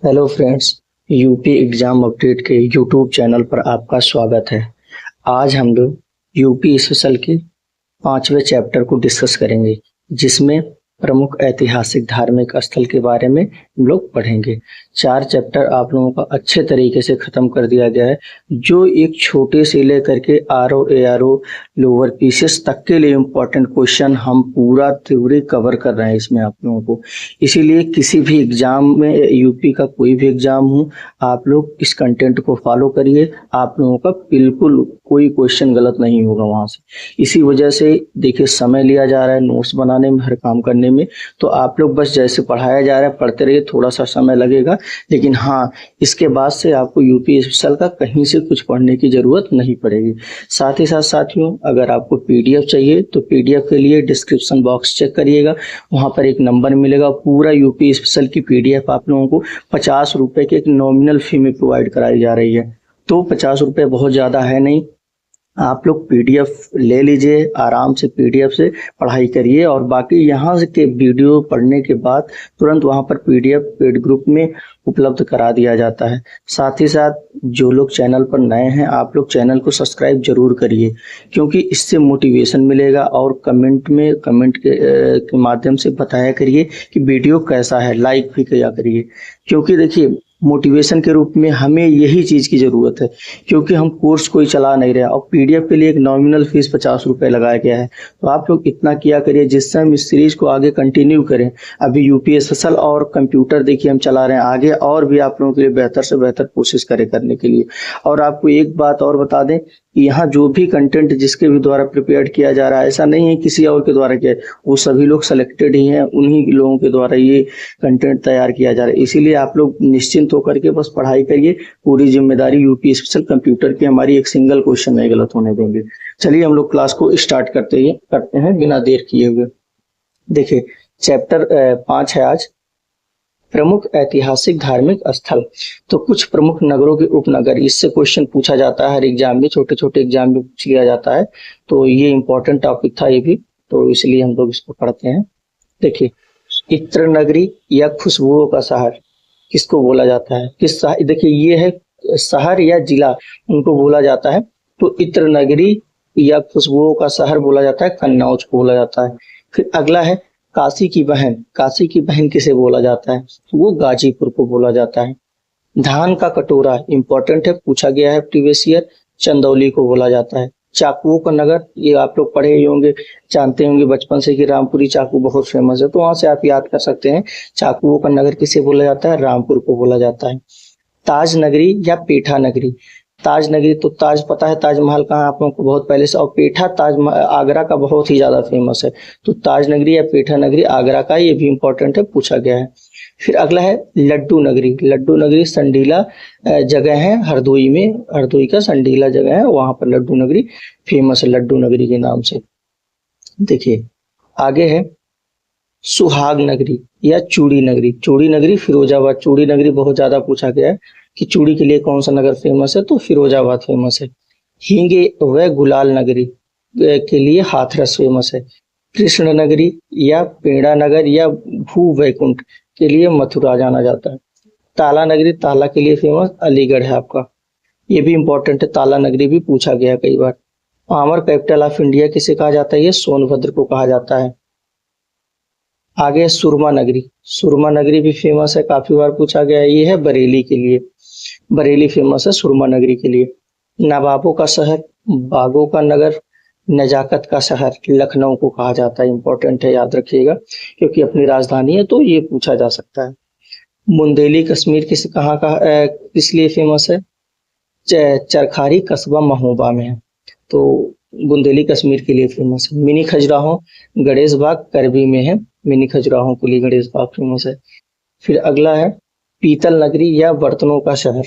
Hello friends, UP exam update के YouTube channel पर आपका स्वागत है। आज हम लोग यूपी स्पेशल के 5वें चैप्टर को डिस्कस करेंगे, जिसमें प्रमुख ऐतिहासिक धार्मिक स्थल के बारे में हम लोग पढ़ेंगे। 4 चैप्टर आप लोगों का अच्छे तरीके से खत्म कर दिया गया है, जो एक छोटे से लेकर के आरओ एआरओ लोअर पीसीएस तक के लिए इम्पोर्टेंट क्वेश्चन हम पूरा थ्योरी कवर कर रहे हैं इसमें आप लोगों को। इसीलिए किसी भी एग्जाम में, यूपी का कोई भी एग्जाम हो, आप लोग इस कंटेंट को फॉलो करिए। आप लोगों का बिल्कुल कोई क्वेश्चन गलत नहीं होगा वहां से। इसी वजह से देखिए, समय लिया जा रहा है नोट्स बनाने में, हर काम करने में। तो आप लोग बस जैसे पढ़ाया जा रहा है पढ़ते रहिए, थोड़ा सा समय लगेगा, लेकिन हाँ, इसके बाद से आपको यूपी स्पेशल का कहीं से कुछ पढ़ने की जरूरत नहीं पड़ेगी। साथ ही साथ साथियों, अगर आपको पीडीएफ चाहिए तो पीडीएफ के लिए डिस्क्रिप्शन बॉक्स चेक करिएगा, वहां पर एक नंबर मिलेगा। पूरा यूपी स्पेशल की पीडीएफ आप लोगों को 50 रुपए के एक नॉमिनल फी में प्रोवाइड कराई जा रही है। तो 50 रुपए बहुत ज्यादा है नहीं, आप लोग पीडीएफ ले लीजिए, आराम से पीडीएफ से पढ़ाई करिए। और बाकी यहाँ से के वीडियो पढ़ने के बाद तुरंत वहाँ पर पीडीएफ पेड ग्रुप में उपलब्ध करा दिया जाता है। साथ ही साथ जो लोग चैनल पर नए हैं, आप लोग चैनल को सब्सक्राइब जरूर करिए, क्योंकि इससे मोटिवेशन मिलेगा। और कमेंट के माध्यम से बताया करिए कि वीडियो कैसा है, लाइक भी किया करिए। क्योंकि देखिए, मोटिवेशन के रूप में हमें यही चीज की जरूरत है, क्योंकि हम कोर्स कोई चला नहीं रहे और पीडीएफ के लिए एक नॉमिनल फीस 50 रुपए लगाया गया है। तो आप लोग इतना किया करिए जिससे हम इस सीरीज को आगे कंटिन्यू करें। अभी यूपी स्पेशल और कंप्यूटर देखिए हम चला रहे हैं, आगे और भी आप लोगों के लिए बेहतर से बेहतर कोशिश करें करने के लिए। और आपको एक बात और बता दें कि यहाँ जो भी कंटेंट जिसके भी द्वारा प्रिपेयर किया जा रहा है, ऐसा नहीं है किसी और के द्वारा किया, वो सभी लोग सेलेक्टेड ही हैं, उन्हीं लोगों के द्वारा ये कंटेंट तैयार किया जा रहा है। इसीलिए आप लोग निश्चिंत होकर के बस पढ़ाई करिए। पूरी जिम्मेदारी यूपी स्पेशल कंप्यूटर की हमारी, एक सिंगल क्वेश्चन नहीं गलत होने देंगे। चलिए हम लोग क्लास को स्टार्ट करते हैं बिना देर किए हुए। देखिए, चैप्टर 5 है आज, प्रमुख ऐतिहासिक धार्मिक स्थल। तो कुछ प्रमुख नगरों के उपनगर, इससे क्वेश्चन पूछा जाता है हर एग्जाम में, छोटे छोटे एग्जाम में पूछ लिया जाता है। तो ये इंपॉर्टेंट टॉपिक था ये भी, तो इसलिए हम लोग इसको पढ़ते हैं। देखिए, इत्र नगरी या खुशबुओं का शहर किसको बोला जाता है? देखिए, ये है शहर या जिला, उनको बोला जाता है। तो इत्र नगरी या खुशबुओं का शहर बोला जाता है कन्नौज को बोला जाता है। फिर अगला है काशी की बहन। काशी की बहन किसे बोला जाता है? तो वो गाजीपुर को बोला जाता है। धान का कटोरा इंपॉर्टेंट है, पूछा गया है प्रीवियस ईयर, चंदौली को बोला जाता है। चाकुओं का नगर, ये आप लोग पढ़े ही होंगे, जानते होंगे बचपन से कि रामपुरी चाकू बहुत फेमस है, तो वहां से आप याद कर सकते हैं। चाकुओं का नगर किसे बोला जाता है? रामपुर को बोला जाता है। ताज नगरी या पेठा नगरी। ताज नगरी, तो ताज पता है ताजमहल कहाँ है आप लोगों को बहुत पहले से, और पेठा आगरा का बहुत ही ज्यादा फेमस है। तो ताज नगरी या पेठा नगरी आगरा का, ये भी इंपॉर्टेंट है, पूछा गया है। फिर अगला है लड्डू नगरी। लड्डू नगरी संडीला जगह है हरदोई में, हरदोई का संडीला जगह है, वहां पर लड्डू नगरी फेमस है लड्डू नगरी के नाम से। देखिए, आगे है सुहाग नगरी या चूड़ी नगरी। चूड़ी नगरी फिरोजाबाद, चूड़ी नगरी बहुत ज्यादा पूछा गया है कि चूड़ी के लिए कौन सा नगर फेमस है, तो फिरोजाबाद फेमस है। हींगे व गुलाल नगरी के लिए हाथरस फेमस है। कृष्ण नगरी या पेड़ा नगर या भू वैकुंठ के लिए मथुरा जाना जाता है। ताला नगरी, ताला के लिए फेमस अलीगढ़ है आपका, ये भी इंपॉर्टेंट है, ताला नगरी भी पूछा गया है कई बार। आमर कैपिटल ऑफ इंडिया किसे कहा जाता है? ये सोनभद्र को कहा जाता है। आगे सुरमा नगरी। सुरमा नगरी भी फेमस है, काफी बार पूछा गया है, ये है बरेली के लिए, बरेली फेमस है सुरमा नगरी के लिए। नवाबों का शहर, बागों का नगर, नजाकत का शहर लखनऊ को कहा जाता है। इंपॉर्टेंट है, याद रखिएगा, क्योंकि अपनी राजधानी है, तो ये पूछा जा सकता है। बुंदेली कश्मीर किस लिए फेमस है? चरखारी कस्बा महोबा में है, तो बुंदेली कश्मीर के लिए फेमस है। मिनी खजुराहो गणेश बाग करबी में है, मिनी खजुराहो के लिए गणेश बाग फेमस है। फिर अगला है पीतल नगरी या बर्तनों का शहर।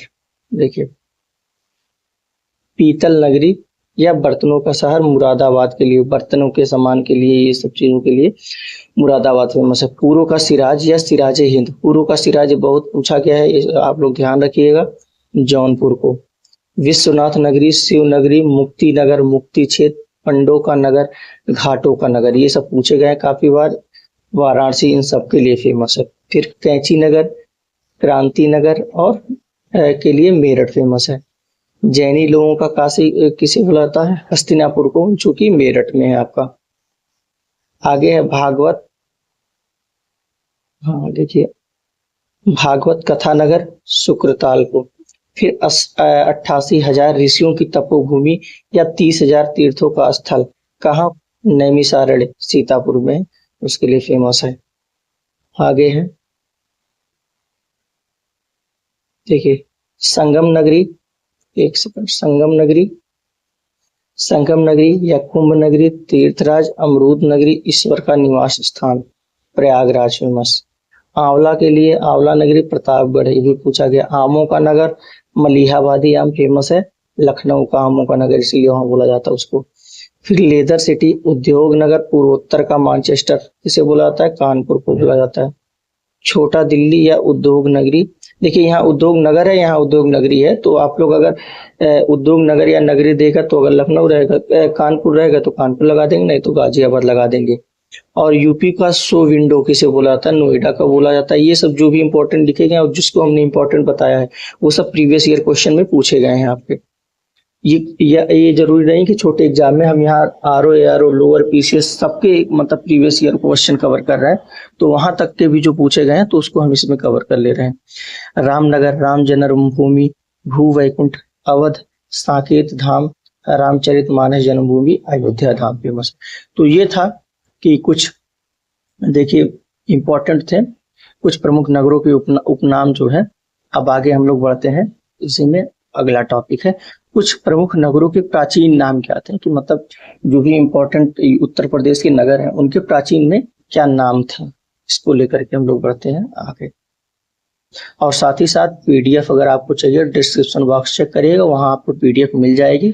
देखिए, पीतल नगरी या बर्तनों का शहर मुरादाबाद के लिए, बर्तनों के सामान के लिए, ये सब चीजों के लिए मुरादाबाद फेमस है। पूर्व का सिराज या सिराज हिंद। पूर्व का सिराज बहुत पूछा गया है, आप लोग ध्यान रखिएगा, जौनपुर को। विश्वनाथ नगरी, शिव नगरी, मुक्ति नगर, मुक्ति क्षेत्र, पंडों का नगर, घाटों का नगर, ये सब पूछे गए काफी बार। वाराणसी इन सब के लिए फेमस है। फिर कैंची नगर क्रांति नगर और के लिए मेरठ फेमस है। जैनी लोगों का काशी किसे बुलाता है? हस्तिनापुर को, जो कि मेरठ में है आपका। आगे है भागवत, हाँ देखिए, भागवत कथा नगर शुक्रताल को। फिर 88,000 ऋषियों की तपोभूमि या 30,000 तीर्थों का स्थल कहाँ? नैमिषारण्य सीतापुर में, उसके लिए फेमस है। आगे है देखिए संगम नगरी, एक सेकंड, संगम नगरी या कुंभ नगरी, तीर्थराज, अमरूद नगरी, ईश्वर का निवास स्थान प्रयागराज फेमस। आंवला के लिए आंवला नगरी प्रतापगढ़, ये भी पूछा गया। आमों का नगर मलिहाबादी आम फेमस है, लखनऊ का आमों का नगर इसीलिए वहां बोला जाता है उसको। फिर लेदर सिटी उद्योग नगर पूर्वोत्तर का मैनचेस्टर किसे बोला जाता है? कानपुर को बोला जाता है। छोटा दिल्ली या उद्योग नगरी, देखिए यहाँ उद्योग नगर है, यहाँ उद्योग नगरी है, तो आप लोग अगर उद्योग नगर या नगरी देगा तो अगर लखनऊ रहेगा, कानपुर रहेगा तो कानपुर लगा देंगे, नहीं तो गाजियाबाद लगा देंगे। और यूपी का शो विंडो किसे बोला जाता है? नोएडा का बोला जाता है। ये सब जो भी इंपॉर्टेंट लिखे गए और जिसको हमने इंपॉर्टेंट बताया है वो सब प्रीवियस ईयर क्वेश्चन में पूछे गए हैं आपके। ये जरूरी नहीं कि छोटे एग्जाम में हम यहाँ आरओ एआरओ लोअर पीसीएस सबके मतलब प्रीवियस ईयर क्वेश्चन कवर कर रहे हैं, तो वहां तक के भी जो पूछे गए हैं तो उसको हम इसमें कवर कर ले रहे हैं। रामनगर, राम जन्मभूमि, भू वैकुंठ, अवध, साकेत धाम, रामचरितमानस जन्मभूमि, अयोध्या धाम फेमस। तो ये था कि कुछ देखिए इंपॉर्टेंट थे कुछ प्रमुख नगरों के उपनाम जो है। अब आगे हम लोग बढ़ते हैं, इसी में अगला टॉपिक है कुछ प्रमुख नगरों के प्राचीन नाम क्या थे, कि मतलब जो भी इंपॉर्टेंट उत्तर प्रदेश के नगर हैं उनके प्राचीन में क्या नाम थे, इसको लेकर के हम लोग बढ़ते हैं आगे। और साथ ही साथ पीडीएफ अगर आपको चाहिए डिस्क्रिप्शन बॉक्स चेक करिएगा, वहां आपको पीडीएफ मिल जाएगी।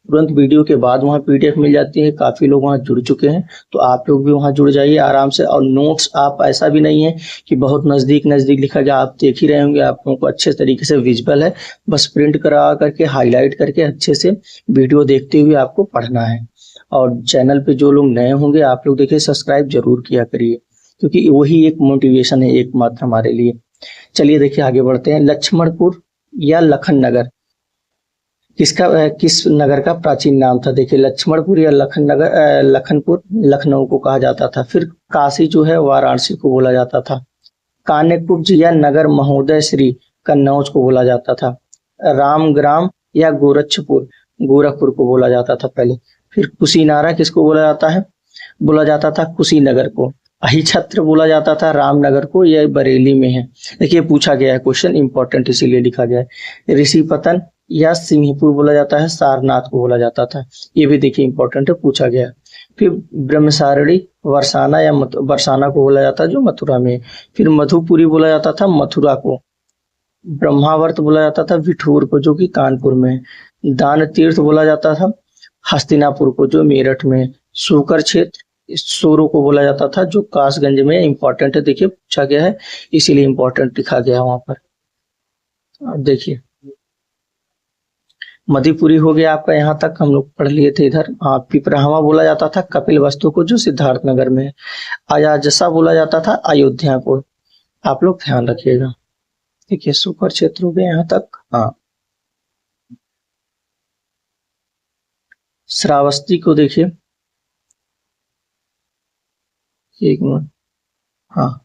तुरंत वीडियो के बाद वहाँ पीडीएफ मिल जाती है। काफी लोग वहाँ जुड़ चुके हैं, तो आप लोग भी वहाँ जुड़ जाइए आराम से। और नोट्स आप ऐसा भी नहीं है कि बहुत नजदीक नजदीक लिखा गया, आप देख ही रहे होंगे, आप लोगों को अच्छे तरीके से विजुअल है, बस प्रिंट करा करके हाईलाइट करके अच्छे से वीडियो देखते हुए आपको पढ़ना है। और चैनल पे जो लोग नए होंगे आप लोग देखिए सब्सक्राइब जरूर किया करिए, क्योंकि वही एक मोटिवेशन है एकमात्र हमारे लिए। चलिए देखिए आगे बढ़ते हैं। लक्ष्मणपुर या लखन नगर किस नगर का प्राचीन नाम था? देखिए लक्ष्मणपुर या लखनपुर लखनऊ को कहा जाता था। फिर काशी जो है वाराणसी को बोला जाता था। कान्यकुब्ज या नगर महोदय श्री कन्नौज को बोला जाता था। रामग्राम या गोरखपुर को बोला जाता था पहले। फिर कुशीनारा किसको बोला जाता है? बोला जाता था कुशीनगर को। अहिछत्र बोला जाता था रामनगर को, यह बरेली में है। देखिए पूछा गया है क्वेश्चन, इंपॉर्टेंट इसीलिए लिखा गया है। ऋषिपतन या सिंहपुर बोला जाता है, सारनाथ को बोला जाता था। ये भी देखिए इंपॉर्टेंट है, पूछा गया। फिर ब्रह्मसारणी बरसाना या बरसाना को बोला जाता है जो मथुरा में। फिर मधुपुरी बोला जाता था मथुरा को। ब्रह्मावर्त बोला जाता था विठूर को जो कि कानपुर में है। दान तीर्थ बोला जाता था हस्तिनापुर को जो मेरठ में। शूकर क्षेत्र सोरो को बोला जाता था जो कासगंज में। इंपॉर्टेंट है, देखिए पूछा गया है इसीलिए इंपॉर्टेंट लिखा गया है वहां पर। अब देखिए मधुपुरी हो गया आपका, यहाँ तक हम लोग पढ़ लिए थे इधर। पिपराहवा बोला जाता था कपिल वस्तु को जो सिद्धार्थनगर में है। अयाजसा बोला जाता था अयोध्या को। आप लोग ध्यान रखिएगा। देखिए सुपर क्षेत्र हो गए यहाँ तक। हाँ श्रावस्ती को देखिए, एक मिनट, हाँ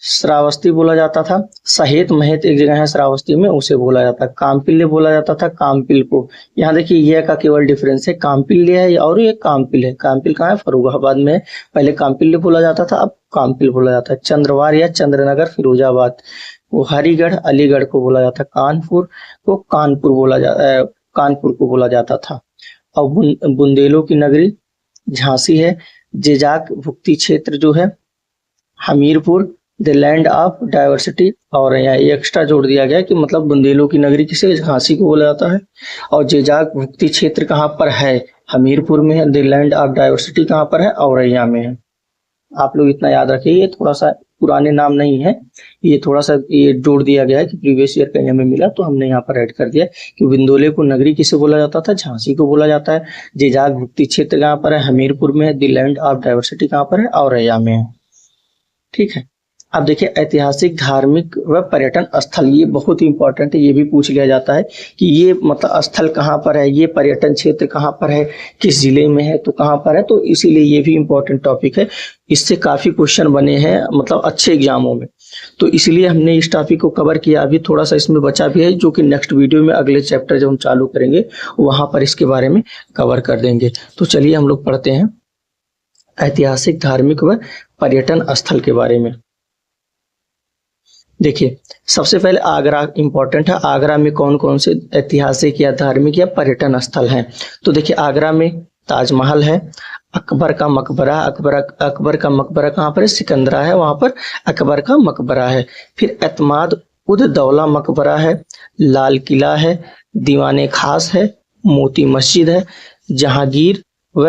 श्रावस्ती बोला जाता था। सहेत महेत एक जगह है श्रावस्ती में, उसे बोला जाता है। काम्पिल्य बोला जाता था काम्पिल को। यहाँ देखिए यह का केवल डिफरेंस है, काम्पिल्य है और ये काम्पिल है। काम्पिल कहाँ है? फर्रुखाबाद में। पहले काम्पिल्य बोला जाता था, अब काम्पिल बोला जाता है। चंद्रवार या चंद्रनगर फिरोजाबाद वो हरिगढ़ अलीगढ़ को बोला जाता। कानपुर को कानपुर को बोला जाता था। और बुंदेलों की नगरी झांसी है। जेजाक भुक्ति क्षेत्र जो है Hamirpur, the land of diversity. और यहाँ एक्स्ट्रा जोड़ दिया गया कि मतलब बुंदेलों की नगरी किसे? झांसी को बोला जाता है। और जेजाक भुक्ति क्षेत्र कहाँ पर है? हमीरपुर में है। द लैंड ऑफ डाइवर्सिटी कहाँ पर है? औरैया में है। आप लोग इतना याद रखिए, ये थोड़ा सा पुराने नाम नहीं है, ये थोड़ा सा ये जोड़ दिया गया है कि प्रीवियस ईयर कहीं हमें मिला तो हमने यहाँ पर ऐड कर दिया कि बुंदेले को नगरी किसे बोला जाता था? झांसी को बोला जाता है। जेजाक भुक्ति क्षेत्र कहाँ पर है? हमीरपुर में है। द लैंड ऑफ डाइवर्सिटी कहाँ पर है? औरैया में है। ठीक है, अब देखिए ऐतिहासिक, धार्मिक व पर्यटन स्थल, ये बहुत ही इंपॉर्टेंट है, ये भी पूछ लिया जाता है कि ये मतलब स्थल कहाँ पर है, ये पर्यटन क्षेत्र कहाँ पर है, किस जिले में है, तो कहाँ पर है, तो इसीलिए ये भी इंपॉर्टेंट टॉपिक है। इससे काफी क्वेश्चन बने हैं मतलब अच्छे एग्जामों में, तो इसलिए हमने इस टॉपिक को कवर किया। अभी थोड़ा सा इसमें बचा भी है, जो कि नेक्स्ट वीडियो में अगले चैप्टर जब हम चालू करेंगे वहां पर इसके बारे में कवर कर देंगे। तो चलिए हम लोग पढ़ते हैं ऐतिहासिक, धार्मिक व पर्यटन स्थल के बारे में। देखिए सबसे पहले आगरा इंपॉर्टेंट है। आगरा में कौन कौन से ऐतिहासिक या धार्मिक या पर्यटन स्थल हैं? तो देखिए आगरा में ताजमहल है, अकबर का मकबरा, अकबर का मकबरा कहाँ पर है? सिकंदरा है, वहां पर अकबर का मकबरा है। फिर एतमाद उद दौला मकबरा है, लाल किला है, दीवाने खास है, मोती मस्जिद है, जहांगीर व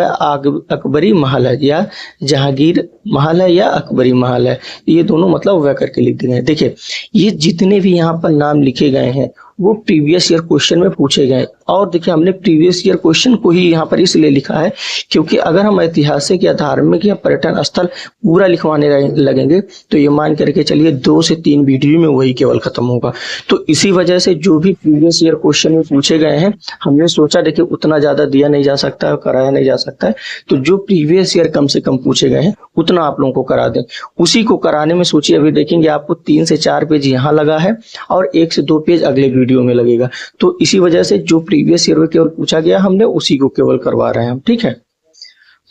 अकबरी महल है, या जहांगीर महल है या अकबरी महल है, ये दोनों मतलब वह करके लिख दिए हैं। देखिए ये जितने भी यहाँ पर नाम लिखे गए हैं वो प्रीवियस ईयर क्वेश्चन में पूछे गए। और देखिए हमने प्रीवियस ईयर क्वेश्चन को ही यहाँ पर इसलिए लिखा है क्योंकि अगर हम ऐतिहासिक या धार्मिक या पर्यटन स्थल पूरा लिखवाने लगेंगे तो ये मान करके चलिए 2 से 3 वीडियो में वही केवल खत्म होगा। तो इसी वजह से जो भी प्रीवियस ईयर क्वेश्चन में पूछे गए हैं हमने सोचा देखिए उतना ज्यादा दिया नहीं जा सकता, कराया नहीं जा सकता है, तो जो प्रीवियस ईयर कम से कम पूछे गए हैं उतना आप लोगों को करा दें। उसी को कराने में सोचिए अभी देखेंगे आपको 3 से 4 पेज यहाँ लगा है और 1 से 2 पेज अगले वीडियो में लगेगा। तो इसी वजह से जो प्रीवियस ईयर में केवल पूछा गया हमने उसी को केवल करवा रहे हैं हम, ठीक है।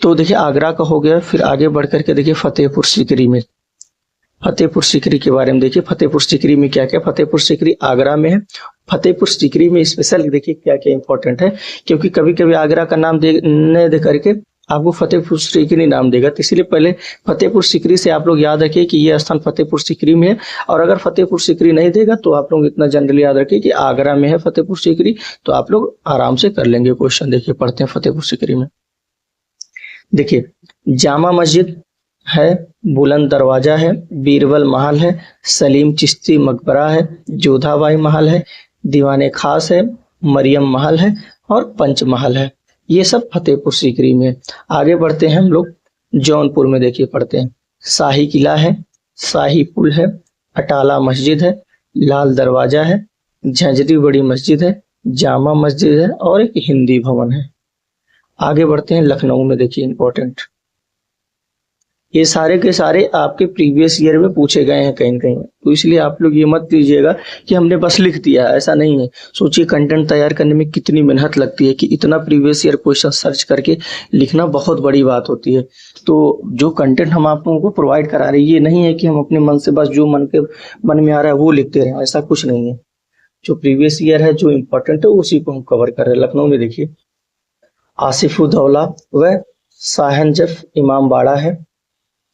तो देखिए आगरा का हो गया। फिर आगे बढ़ करके देखिए फतेहपुर सीकरी में, फतेहपुर सीकरी के बारे में देखिए फतेहपुर सीकरी में क्या क्या। फतेहपुर सीकरी आगरा में है। फतेहपुर सीकरी में स्पेशल देखिए क्या क्या इंपॉर्टेंट है, क्योंकि कभी कभी आगरा का नाम दे करके आपको फतेहपुर सीकरी नाम देगा, तो इसलिए पहले फतेहपुर सीकरी से आप लोग याद रखिए कि यह स्थान फतेहपुर सीकरी में है। और अगर फतेहपुर सीकरी नहीं देगा तो आप लोग इतना जनरली याद रखिए कि आगरा में है फतेहपुर सीकरी, तो आप लोग आराम से कर लेंगे क्वेश्चन। देखिए पढ़ते हैं फतेहपुर सीकरी में। देखिए जामा मस्जिद है, बुलंद दरवाजा है, बीरबल महल है, सलीम चिश्ती मकबरा है, जोधाबाई महल है, दीवाने खास है, मरियम महल है और पंच महल है। ये सब फतेहपुर सीकरी में। आगे बढ़ते हैं हम लोग जौनपुर में। देखिए पढ़ते हैं शाही किला है, शाही पुल है, अटाला मस्जिद है, लाल दरवाजा है, झंझरी बड़ी मस्जिद है, जामा मस्जिद है और एक हिंदी भवन है। आगे बढ़ते हैं लखनऊ में। देखिए इंपॉर्टेंट, ये सारे के सारे आपके प्रीवियस ईयर में पूछे गए हैं कहीं कहीं, तो इसलिए आप लोग ये मत लीजिएगा कि हमने बस लिख दिया, ऐसा नहीं है। सोचिए कंटेंट तैयार करने में कितनी मेहनत लगती है कि इतना प्रीवियस ईयर क्वेश्चन सर्च करके लिखना बहुत बड़ी बात होती है। तो जो कंटेंट हम आप लोगों को प्रोवाइड करा रहे हैं ये नहीं है कि हम अपने मन से बस जो मन में आ रहा है वो लिखते रहे, ऐसा कुछ नहीं है। जो प्रीवियस ईयर है, जो इम्पोर्टेंट है उसी को हम कवर कर रहे हैं। लखनऊ में देखिए आसिफुद्दौला व साहनजफ इमाम बाड़ा है,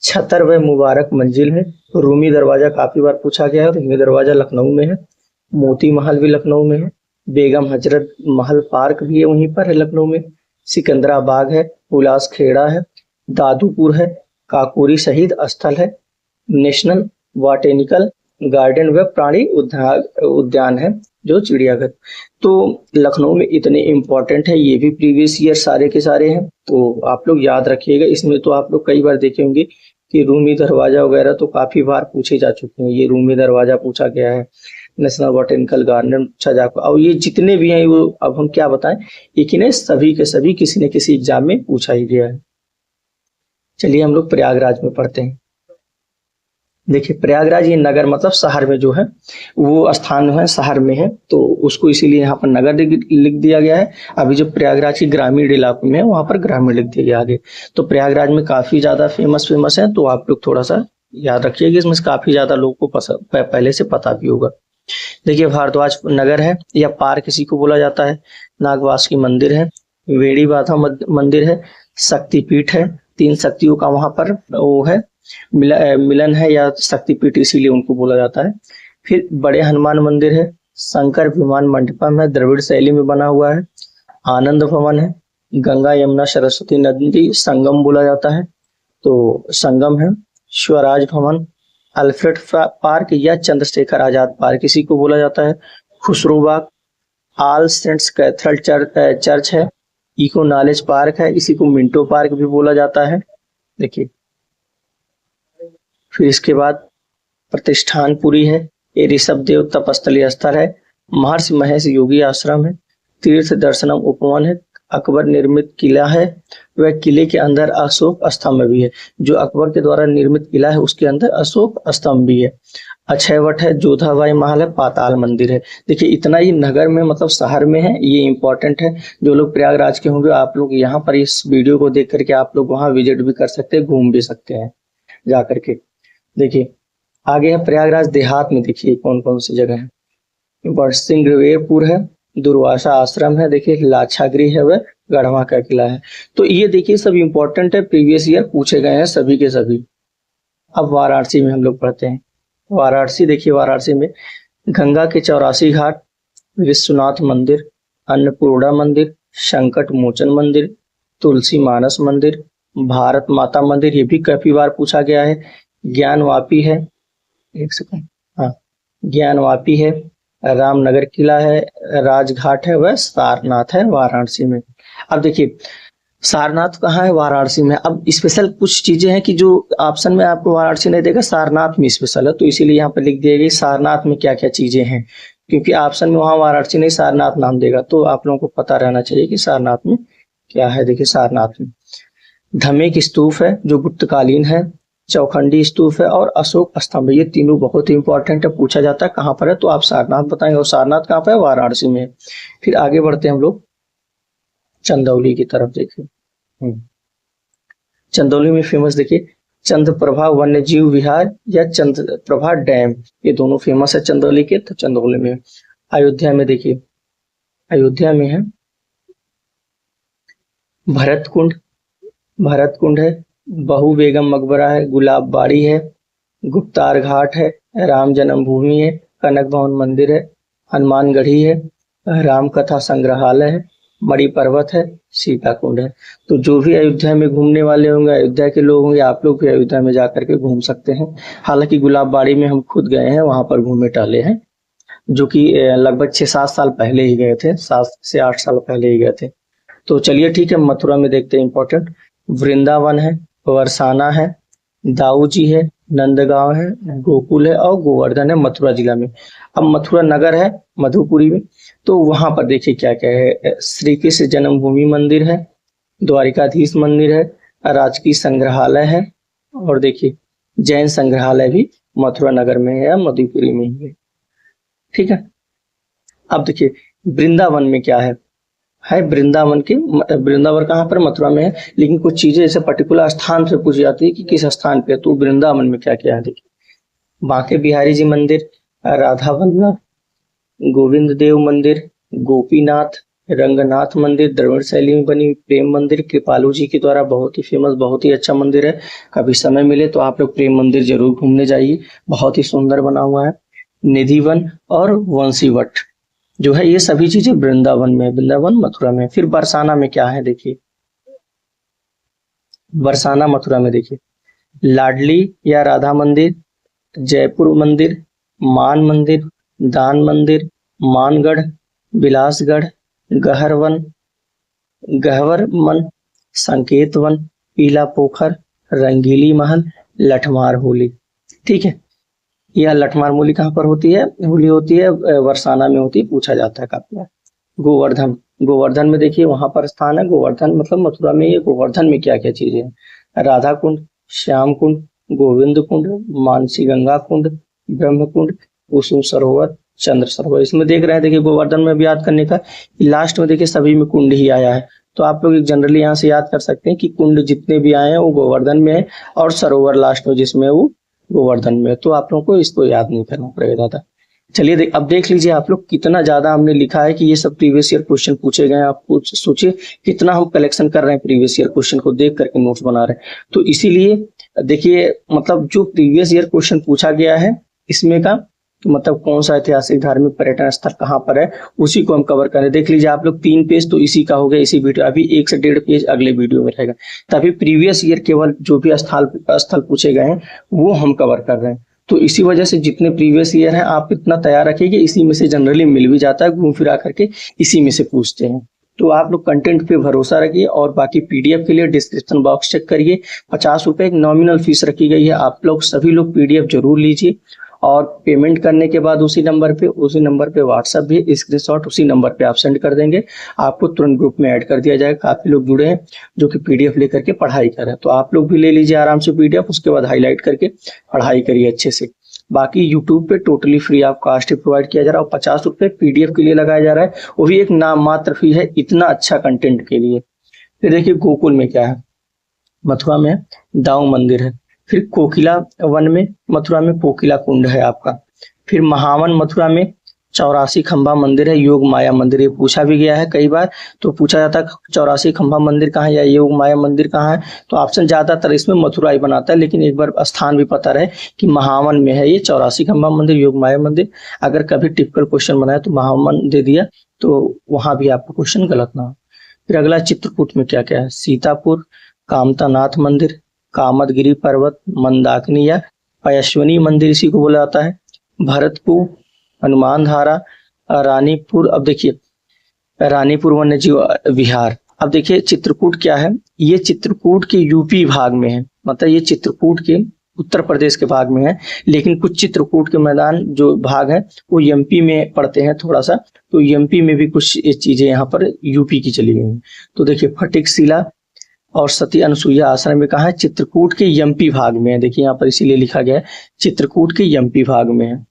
छतर व मुबारक मंजिल है, रूमी दरवाजा काफी बार पूछा गया है, रूमी दरवाजा लखनऊ में है, मोती महल भी लखनऊ में है, बेगम हजरत महल पार्क भी है वहीं पर है लखनऊ में, सिकंदरा बाग है, उलास खेड़ा है, दादूपुर है, काकोरी शहीद स्थल है, नेशनल बॉटेनिकल गार्डन व प्राणी उद्यान है जो चिड़ियाघर। तो लखनऊ में इतने इंपॉर्टेंट है, ये भी प्रीवियस ईयर सारे के सारे हैं, तो आप लोग याद रखिएगा। इसमें तो आप लोग कई बार देखे होंगे कि रूमी दरवाजा वगैरह तो काफी बार पूछे जा चुके हैं। ये रूमी दरवाजा पूछा गया है, नेशनल बॉटेनिकल गार्डन पूछा जाता है, और ये जितने भी हैं वो अब हम क्या बताएं, एक ही नहीं, सभी के सभी किसी न किसी एग्जाम में पूछा ही गया है। चलिए हम लोग प्रयागराज में पढ़ते हैं। देखिए प्रयागराज ये नगर मतलब शहर में जो है वो स्थान है, शहर में है, तो उसको इसीलिए यहाँ पर नगर लिख दिया गया है। अभी जो प्रयागराज की ग्रामीण इलाकों में है वहां पर ग्रामीण लिख दिया गया आगे। तो प्रयागराज में काफी ज्यादा फेमस है, तो आप लोग थोड़ा सा याद रखिएगा, इसमें काफी ज्यादा लोगों को पहले से पता भी होगा। देखिए भारद्वाज नगर है या पार्क किसी को बोला जाता है, नागवास की मंदिर है, वेड़ी बाधा मंदिर है, शक्तिपीठ है, 3 शक्तियों का वहां पर वो है मिलन है या शक्तिपीठ, इसीलिए उनको बोला जाता है। फिर बड़े हनुमान मंदिर है, शंकर विमान मंडपम है, द्रविड़ शैली में बना हुआ है, आनंद भवन है, गंगा यमुना सरस्वती नदी संगम बोला जाता है, तो संगम है, स्वराज भवन, अल्फ्रेड पार्क या चंद्रशेखर आजाद पार्क इसी को बोला जाता है, Khusrobagh, all saints cathedral church है, इको नॉलेज पार्क है, इसी को मिंटो पार्क भी बोला जाता है। देखिए फिर इसके बाद प्रतिष्ठानपुरी है, ये ऋषभदेव तपस्थली स्थल है, महर्षि महेश योगी आश्रम है, तीर्थ दर्शनम उपवन है, अकबर निर्मित किला है, वह किले के अंदर अशोक स्तंभ भी है। जो अकबर के द्वारा निर्मित किला है उसके अंदर अशोक स्तंभ भी है। अक्षयवट है, जोधाबाई महल है, पाताल मंदिर है। देखिए इतना ही नगर में मतलब शहर में है, ये इंपॉर्टेंट है। जो लोग प्रयागराज के होंगे आप लोग यहाँ पर इस वीडियो को देख करके आप लोग वहाँ विजिट भी कर सकते हैं, घूम भी सकते हैं जा करके। देखिए आगे है प्रयागराज देहात में, देखिए कौन कौन सी जगह है। बरसिंहवेरपुर है, दुर्वासा आश्रम है, देखिए लाक्षागृह है, वह गढ़वा का किला है। तो ये देखिए सब इंपॉर्टेंट है, प्रीवियस ईयर पूछे गए हैं सभी के सभी। अब वाराणसी में हम लोग पढ़ते हैं। वाराणसी देखिए, वाराणसी में गंगा के 84 घाट, विश्वनाथ मंदिर, अन्नपूर्णा मंदिर, संकट मोचन मंदिर, तुलसी मानस मंदिर, भारत माता मंदिर, ये भी काफी बार पूछा गया है। ज्ञानवापी है, एक सेकंड, हाँ ज्ञानवापी है, रामनगर किला है, राजघाट है, वह सारनाथ है वाराणसी में। अब देखिए सारनाथ कहाँ है, वाराणसी में। अब स्पेशल कुछ चीजें हैं कि जो ऑप्शन में आपको वाराणसी नहीं देगा, सारनाथ में स्पेशल है, तो इसीलिए यहाँ पर लिख दिया गया सारनाथ में क्या क्या चीजें हैं, क्योंकि ऑप्शन में वहाँ वाराणसी नहीं सारनाथ नाम देगा, तो आप लोगों को पता रहना चाहिए कि सारनाथ में क्या है। देखिए सारनाथ में धमेक स्तूप है जो गुप्तकालीन है, चौखंडी स्तूप है और अशोक स्तंभ, ये तीनों बहुत ही इंपॉर्टेंट है, पूछा जाता है कहाँ पर है तो आप सारनाथ बताएंगे, और सारनाथ कहाँ पर है, वाराणसी में। फिर आगे बढ़ते हैं हम लोग चंदौली की तरफ। देखिए चंदौली में फेमस देखिए चंद्रप्रभा वन्य जीव विहार या चंद्रप्रभा डैम, ये दोनों फेमस है चंदौली के। तो चंदौली में अयोध्या में देखिए, अयोध्या में है भरत कुंड है, बहु बेगम मकबरा है, गुलाब बाड़ी है, गुप्तार घाट है, राम जन्मभूमि है, कनक भवन मंदिर है, हनुमानगढ़ी है, राम कथा संग्रहालय है, मणि पर्वत है, सीता कुंड है। तो जो भी अयोध्या में घूमने वाले होंगे, अयोध्या के लोग होंगे, आप लोग भी अयोध्या में जाकर के घूम सकते हैं। हालांकि गुलाब बाड़ी में हम खुद गए हैं, वहां पर घूमे टहले हैं, जो कि लगभग 6-7 साल पहले ही गए थे, 7 से 8 साल पहले ही गए थे। तो चलिए ठीक है, मथुरा में देखते हैं इंपॉर्टेंट। वृंदावन है, बरसाना है, दाऊजी है, नंदगांव है, गोकुल है और गोवर्धन है मथुरा जिला में। अब मथुरा नगर है मधुपुरी में, तो वहां पर देखिए क्या क्या है। श्री कृष्ण जन्मभूमि मंदिर है, द्वारिकाधीश मंदिर है, राजकीय संग्रहालय है, और देखिए जैन संग्रहालय भी मथुरा नगर में है या मधुपुरी में ही है। ठीक है, अब देखिए वृंदावन में क्या है वृंदावन कहाँ पर, मथुरा में है, लेकिन कुछ चीजें जैसे पर्टिकुलर स्थान से पूछी जाती है कि किस स्थान पे, तो वृंदावन में क्या क्या है। देखिए बांके बिहारी जी मंदिर, राधा वल्लभ, गोविंद देव मंदिर, गोपीनाथ, रंगनाथ मंदिर, द्रविड़ शैली में बनी प्रेम मंदिर, कृपालू जी के द्वारा बहुत ही फेमस, बहुत ही अच्छा मंदिर है। कभी समय मिले तो आप लोग प्रेम मंदिर जरूर घूमने जाइए, बहुत ही सुंदर बना हुआ है। निधिवन और वंशीवट जो है, ये सभी चीजें वृंदावन में, वृंदावन मथुरा में। फिर बरसाना में क्या है, देखिए बरसाना मथुरा में देखिए लाडली या राधा मंदिर, जयपुर मंदिर, मान मंदिर, दान मंदिर, मानगढ़, बिलासगढ़, गहवर मन, संकेत वन, पीला पोखर, रंगीली महल, लठमार होली। ठीक है, यह लठमार होली कहाँ पर होती है, होली होती है बरसाना में होती है, पूछा जाता है काफी बार। गोवर्धन में देखिए वहां पर स्थान है, गोवर्धन मतलब मथुरा में, ये गोवर्धन में क्या क्या चीजें हैं। राधा कुंड, श्याम कुंड, गोविंद कुंड, मानसी गंगा कुंड, ब्रह्म कुंड, कुसुम सरोवर, चंद्र सरोवर। इसमें देख रहे हैं, देखिए गोवर्धन में भी याद करने का, लास्ट में देखिए सभी में कुंड ही आया है, तो आप लोग जनरली यहाँ से याद कर सकते हैं कि कुंड जितने भी आए हैं वो गोवर्धन में है, और सरोवर लास्ट में जिसमें वो गोवर्धन में, तो आप लोगों को इसको याद नहीं करना पड़ेगा ज्यादा। चलिए अब देख लीजिए आप लोग कितना ज्यादा हमने लिखा है कि ये सब प्रीवियस ईयर क्वेश्चन पूछे गए हैं। आप सोचिए कितना हम कलेक्शन कर रहे हैं प्रीवियस ईयर क्वेश्चन को देख करके नोट्स बना रहे हैं। तो इसीलिए देखिए मतलब जो प्रीवियस ईयर क्वेश्चन पूछा गया है इसमें का मतलब कौन सा ऐतिहासिक धार्मिक पर्यटन स्थल कहाँ पर है, उसी को हम कवर करें। देख लीजिए आप लोग 3 पेज तो इसी का हो गया, इसी वीडियो, अभी 1 से 1.5 पेज अगले वीडियो में रहेगा। तभी प्रीवियस ईयर केवल जो भी स्थल पूछे गए हैं वो हम कवर कर रहे हैं। तो इसी वजह से जितने प्रीवियस ईयर हैं आप इतना तैयार रखिए कि इसी में से जनरली मिल भी जाता है, घूम फिरा करके इसी में से पूछते हैं। तो आप लोग कंटेंट पे भरोसा रखिए और बाकी पीडीएफ के लिए डिस्क्रिप्शन बॉक्स चेक करिए। 50 रुपये एक नॉमिनल फीस रखी गई है, आप लोग सभी लोग पीडीएफ जरूर लीजिए और पेमेंट करने के बाद उसी नंबर पे व्हाट्सएप भी स्क्रीनशॉट उसी नंबर पे आप सेंड कर देंगे, आपको तुरंत ग्रुप में ऐड कर दिया जाएगा। काफी लोग जुड़े हैं जो कि पीडीएफ लेकर के पढ़ाई कर रहे हैं, तो आप लोग भी ले लीजिए आराम से पीडीएफ, उसके बाद हाईलाइट करके पढ़ाई करिए अच्छे से। बाकी यूट्यूब पे टोटली फ्री आपको कास्ट प्रोवाइड किया जा रहा है और 50 रुपये पीडीएफ के लिए लगाया जा रहा है, वो भी एक नाम मात्र फी है इतना अच्छा कंटेंट के लिए। फिर देखिए गोकुल में क्या है, मथुरा में दाऊ मंदिर है। फिर कोकिला वन में मथुरा में कोकिला कुंड है आपका। फिर महावन मथुरा में 84 खंभा मंदिर है, योग माया मंदिर। ये पूछा भी गया है कई बार, तो पूछा जाता है 84 खंभा मंदिर कहाँ है या योग माया मंदिर कहाँ है, तो ऑप्शन ज्यादातर इसमें मथुरा ही बनाता है, लेकिन एक बार स्थान भी पता रहे कि महावन में है ये 84 खंभा मंदिर, योग माया मंदिर। अगर कभी टिपिकल क्वेश्चन बनाए तो महावन दे दिया तो वहां भी आपका क्वेश्चन गलत ना हो। फिर अगला चित्रकूट में क्या क्या है, सीतापुर, कामतानाथ मंदिर, कामदगिरी पर्वत, मंदाकिनी या पयस्विनी मंदिर इसी को बोला जाता है, भरतपुर, हनुमान धारा, रानीपुर। अब देखिए रानीपुर वन्य जीव विहार। अब देखिए चित्रकूट क्या है, ये चित्रकूट के यूपी भाग में है, मतलब ये चित्रकूट के उत्तर प्रदेश के भाग में है, लेकिन कुछ चित्रकूट के मैदान जो भाग है वो एमपी में पड़ते हैं थोड़ा सा, तो एमपी में भी कुछ चीजें यहाँ पर यूपी की चली गई हैं। तो देखिए फटिक शिला और सती अनुसुईया आश्रम में कहा है, चित्रकूट के एमपी भाग में है। देखिए यहाँ पर इसीलिए लिखा गया है चित्रकूट के एमपी भाग में है,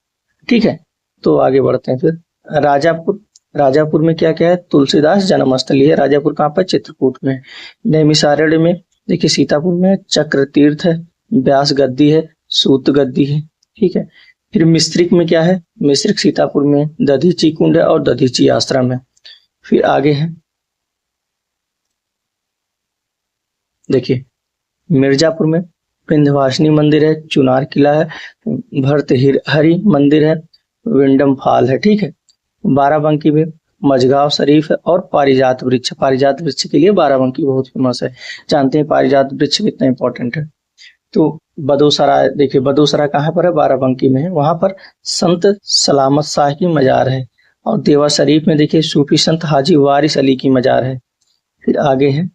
ठीक है। तो आगे बढ़ते हैं। फिर राजापुर, राजापुर में क्या क्या है, तुलसीदास जन्मस्थली है, राजापुर कहाँ पर, चित्रकूट में। नैमिषारण्य में देखिए सीतापुर में चक्र तीर्थ है, व्यास गद्दी है, सूत गद्दी है, ठीक है। फिर मिस्रिक में क्या है, मिस्रिक सीतापुर में दधीची कुंड है और दधीची आश्रम है। फिर आगे है देखिए मिर्जापुर में विंध्यवासिनी मंदिर है, चुनार किला है, भर्तृहरि मंदिर है, विंडम फॉल है, ठीक है। बाराबंकी में मझगांव शरीफ है और पारिजात वृक्ष, पारिजात वृक्ष के लिए बाराबंकी बहुत फेमस है, जानते हैं पारिजात वृक्ष कितना इंपॉर्टेंट है। तो बदोसराय, देखिए बदोसराय कहाँ पर है, बाराबंकी में है, वहां पर संत सलामत शाह की मजार है। और देवा शरीफ में देखिए सूफी संत हाजी वारिस अली की मजार है। फिर आगे है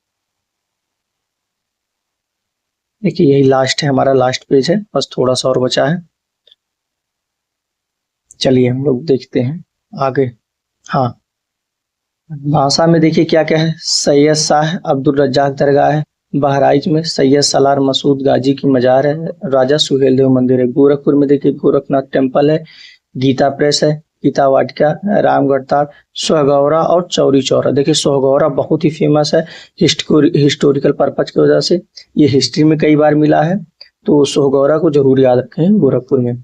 देखिए यही लास्ट है, हमारा लास्ट पेज है, बस थोड़ा सा और बचा है। चलिए हम लोग देखते हैं आगे। हाँ भाषा में देखिए क्या क्या है, सैयद शाह अब्दुल रज्जाक दरगाह है, बहराइच में सैयद सलार मसूद गाजी की मजार है, राजा सुहेल देव मंदिर है। गोरखपुर में देखिए गोरखनाथ टेम्पल है, गीता प्रेस है, गीता वाटिका, रामगढ़ ताल, सोहगौरा और चौरी चौरा। देखिए सोहगौरा बहुत ही फेमस है हिस्टोरिकल पर्पज की वजह से, ये हिस्ट्री में कई बार मिला है, तो सोहगौरा को जरूर याद रखें। गोरखपुर में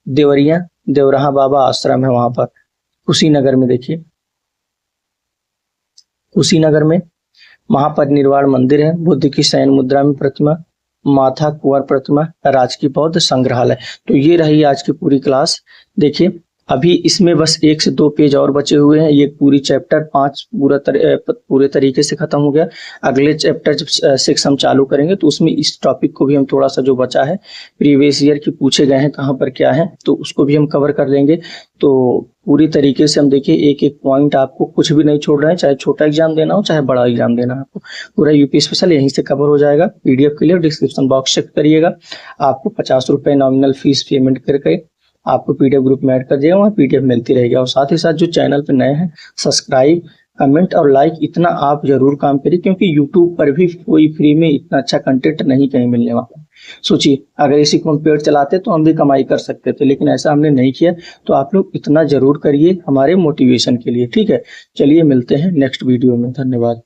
देवरिया देवराहा बाबा आश्रम है वहां पर। कुशीनगर में देखिए कुशीनगर में महापरिनिर्वाण मंदिर है, बुद्ध की शयन मुद्रा में प्रतिमा, माथा कुंवर प्रतिमा, राजकीय बौद्ध संग्रहालय। तो ये रही आज की पूरी क्लास। देखिए अभी इसमें बस 1 से 2 पेज और बचे हुए हैं, ये पूरी चैप्टर 5 पूरे तरीके से खत्म हो गया। अगले चैप्टर जब 6 हम चालू करेंगे तो उसमें इस टॉपिक को भी हम थोड़ा सा जो बचा है प्रीवियस ईयर की पूछे गए हैं कहाँ पर क्या है, तो उसको भी हम कवर कर लेंगे। तो पूरी तरीके से हम देखिए एक एक पॉइंट, आपको कुछ भी नहीं छोड़ रहे हैं, चाहे छोटा एग्जाम देना हो चाहे बड़ा एग्जाम देना हो, आपको पूरा यूपी स्पेशल यहीं से कवर हो जाएगा। पीडीएफ के लिए डिस्क्रिप्शन बॉक्स चेक करिएगा, आपको 50 रुपये नॉमिनल फीस पेमेंट करके आपको पीडीएफ ग्रुप में ऐड कर दिया, वहाँ पीडीएफ मिलती रहेगी। और साथ ही साथ जो चैनल पे नए हैं सब्सक्राइब, कमेंट और लाइक इतना आप जरूर काम करिए, क्योंकि यूट्यूब पर भी कोई फ्री में इतना अच्छा कंटेंट नहीं कहीं मिलने वाला। सोचिए अगर इसी को हम पेड चलाते तो हम भी कमाई कर सकते थे, लेकिन ऐसा हमने नहीं किया, तो आप लोग इतना जरूर करिए हमारे मोटिवेशन के लिए, ठीक है। चलिए मिलते हैं नेक्स्ट वीडियो में, धन्यवाद।